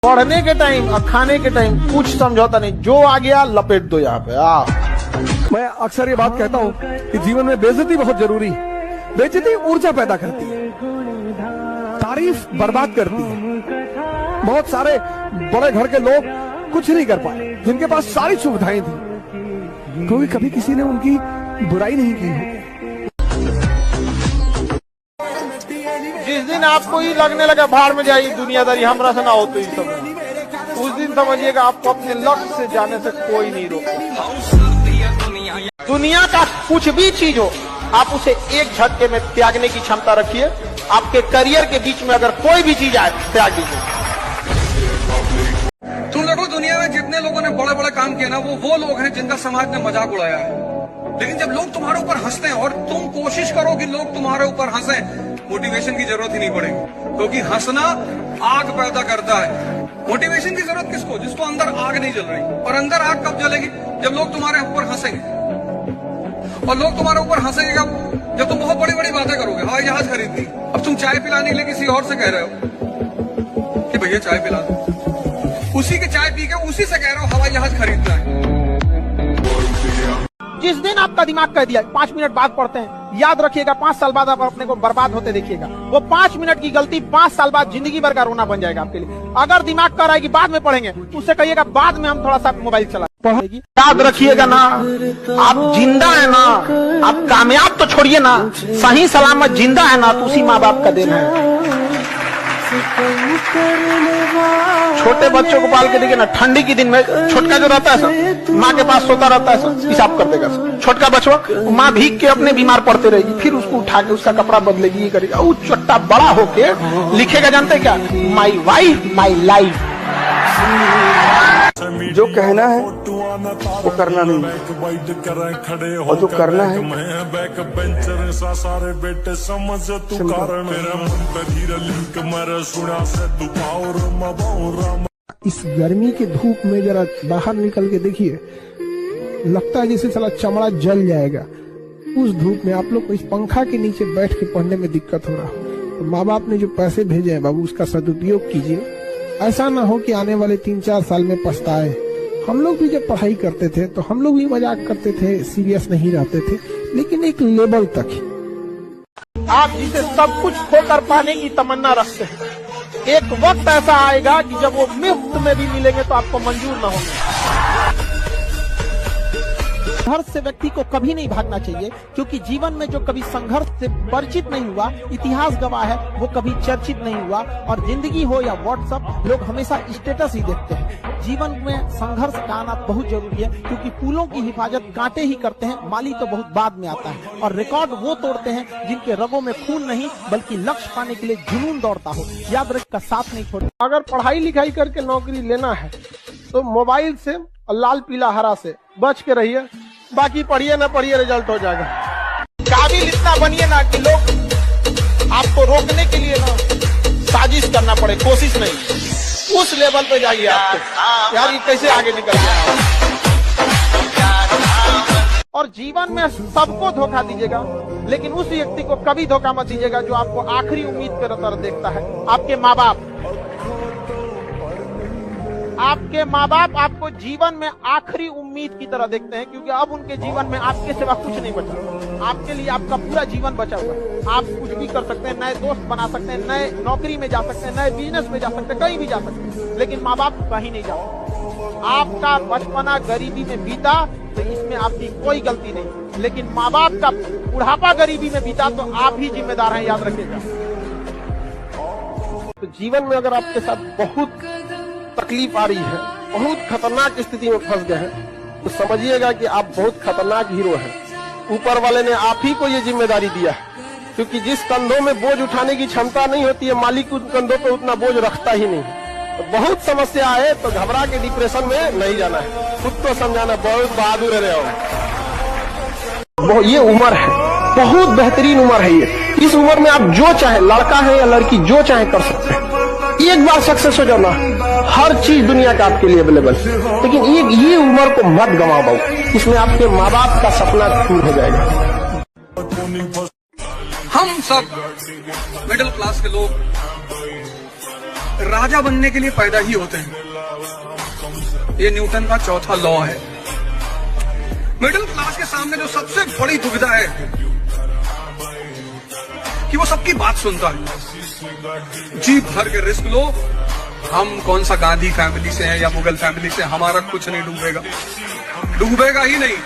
पढ़ने के टाइम और खाने के टाइम कुछ समझौता नहीं, जो आ गया लपेट दो यहाँ पे। मैं अक्सर ये बात कहता हूँ कि जीवन में बेइज्जती बहुत जरूरी है। बेइज्जती ऊर्जा पैदा करती है, तारीफ बर्बाद करती है। बहुत सारे बड़े घर के लोग कुछ नहीं कर पाए जिनके पास सारी सुविधाएं थी, क्योंकि कभी किसी ने उनकी बुराई नहीं की। जिस दिन आपको ही लगने लगा भाड़ में जाइए दुनियादारी हमरा से ना हो तो ही सब, उस दिन समझिएगा आपको अपने लक्ष्य से जाने से कोई नहीं रोकता। दुनिया का कुछ भी चीज हो, आप उसे एक झटके में त्यागने की क्षमता रखिए। आपके करियर के बीच में अगर कोई भी चीज आए, त्याग दीजिए। तुम देखो दुनिया में जितने लोगों ने बड़े बड़े काम किए ना, वो लोग हैं जिनका समाज ने मजाक उड़ाया है। लेकिन जब लोग तुम्हारे ऊपर हंसते हैं और तुम कोशिश करो कि लोग तुम्हारे ऊपर हंसे, मोटिवेशन की जरूरत ही नहीं पड़ेगी, क्योंकि हंसना आग पैदा करता है। मोटिवेशन की जरूरत किसको? जिसको अंदर आग नहीं जल रही। और अंदर आग कब जलेगी? जब लोग तुम्हारे ऊपर हंसेंगे। और लोग तुम्हारे ऊपर हंसेंगे जब तुम बहुत बड़ी बड़ी बातें करोगे। हवाई जहाज खरीद ली, अब तुम चाय पिलाने के लिए किसी और से कह रहे हो कि भैया चाय पिला दो, उसी के चाय पी के उसी से कह रहे हो हवाई जहाज खरीदना है। जिस दिन आपका दिमाग कह दिया 5 मिनट बाद पढ़ते हैं, याद रखिएगा 5 साल बाद आप अपने को बर्बाद होते देखिएगा। वो 5 मिनट की गलती 5 साल बाद जिंदगी भर का रोना बन जाएगा आपके लिए। अगर दिमाग कह रहा है कि बाद में पढ़ेंगे, उससे कहिएगा बाद में हम थोड़ा सा मोबाइल चला पढ़ेगी। याद रखिएगा ना, आप जिंदा है ना, आप कामयाब तो छोड़िए ना, सही सलामत जिंदा है ना, तो उसी माँ बाप का देन है। छोटे बच्चों को पाल के देखिए ना, ठंडी के दिन में छोटका जो रहता है सर, माँ के पास सोता रहता है सर, पिशाब कर देगा सर। छोटका बचवा, माँ भीग के अपने बीमार पड़ते रहेगी, फिर उसको उठा के उसका कपड़ा बदलेगी, ये करेगा। वो चट्टा बड़ा होके लिखेगा, जानते क्या? My wife my life. जो कहना है वो करना नहीं, और जो करना है इस गर्मी के धूप में जरा बाहर निकल के देखिए, लगता है जैसे साला चमड़ा जल जाएगा। उस धूप में आप लोग को इस पंखा के नीचे बैठ के पढ़ने में दिक्कत हो रहा हो, तो माँ बाप ने जो पैसे भेजे हैं बाबू, उसका सदुपयोग कीजिए। ऐसा ना हो कि आने वाले 3-4 साल में पछताए। हम लोग भी जब पढ़ाई करते थे तो हम लोग भी मजाक करते थे, सीरियस नहीं रहते थे, लेकिन एक लेवल तक ही। आप जिसे सब कुछ खोकर पाने की तमन्ना रखते हैं, एक वक्त ऐसा आएगा कि जब वो मुफ्त में भी मिलेंगे तो आपको मंजूर न होंगे। संघर्ष से व्यक्ति को कभी नहीं भागना चाहिए, क्योंकि जीवन में जो कभी संघर्ष से परिचित नहीं हुआ, इतिहास गवाह है, वो कभी चर्चित नहीं हुआ। और जिंदगी हो या व्हाट्सएप, लोग हमेशा स्टेटस ही देखते हैं। जीवन में संघर्ष का आना बहुत जरूरी है, क्योंकि फूलों की हिफाजत कांटे ही करते हैं, माली तो बहुत बाद में आता है। और रिकॉर्ड वो तोड़ते हैं जिनके रगों में खून नहीं, बल्कि लक्ष्य पाने के लिए जुनून दौड़ता हो। याद रख का साथ नहीं छोड़े। अगर पढ़ाई लिखाई करके नौकरी लेना है तो मोबाइल से और लाल पीला हरा से बच के रहिए। बाकी पढ़िए ना पढ़िए, रिजल्ट हो जाएगा। काबिल इतना बनिए ना कि लोग आपको रोकने के लिए ना साजिश करना पड़े, कोशिश नहीं। उस लेवल पे जाइए आपको, यार ये कैसे आगे निकल गया। और जीवन में सबको धोखा दीजिएगा, लेकिन उस व्यक्ति को कभी धोखा मत दीजिएगा जो आपको आखिरी उम्मीद पे तरह देखता है। आपके माँ बाप, आपके माँ बाप आपको जीवन में आखिरी उम्मीद की तरह देखते हैं, क्योंकि अब उनके जीवन में आपके सिवा कुछ नहीं बचा। आपके लिए आपका पूरा जीवन बचा हुआ है। आप कुछ भी कर सकते हैं, नए दोस्त बना सकते हैं, नए नौकरी में जा सकते हैं, नए बिजनेस में जा सकते हैं, कहीं भी जा सकते हैं, लेकिन माँ बाप कहीं नहीं जा सकते। आपका बचपना गरीबी में बीता तो इसमें आपकी कोई गलती नहीं, लेकिन माँ बाप का बुढ़ापा गरीबी में बीता तो आप ही जिम्मेदार हैं, याद रखिएगा। तो जीवन में अगर आपके साथ बहुत तकलीफ आ रही है, बहुत खतरनाक स्थिति में फंस गए हैं, तो समझिएगा कि आप बहुत खतरनाक हीरो हैं। ऊपर वाले ने आप ही को ये जिम्मेदारी दिया है, क्योंकि जिस कंधों में बोझ उठाने की क्षमता नहीं होती है, मालिक उन कंधों पर उतना बोझ रखता ही नहीं। तो बहुत समस्या है, तो घबरा के डिप्रेशन में नहीं जाना है, खुद को समझाना, बहुत बहादुर रहे हो। ये उम्र है, बहुत बेहतरीन उम्र है ये। इस उम्र में आप जो चाहे, लड़का है या लड़की, जो चाहे कर सकते हैं। एक बार सक्सेस हो जाओ ना, हर चीज दुनिया का आपके लिए अवेलेबल। लेकिन ये उम्र को मत गंवा पाओ, इसमें आपके माँ बाप का सपना पूरा हो जाएगा। हम सब मिडिल क्लास के लोग राजा बनने के लिए पैदा ही होते हैं। ये न्यूटन का चौथा लॉ है। मिडिल क्लास के सामने जो सबसे बड़ी दुविधा है कि वो सबकी बात सुनता है। जी भर के रिस्क लो, हम कौन सा गांधी फैमिली से हैं या मुगल फैमिली से, हमारा कुछ नहीं डूबेगा, डूबेगा ही नहीं।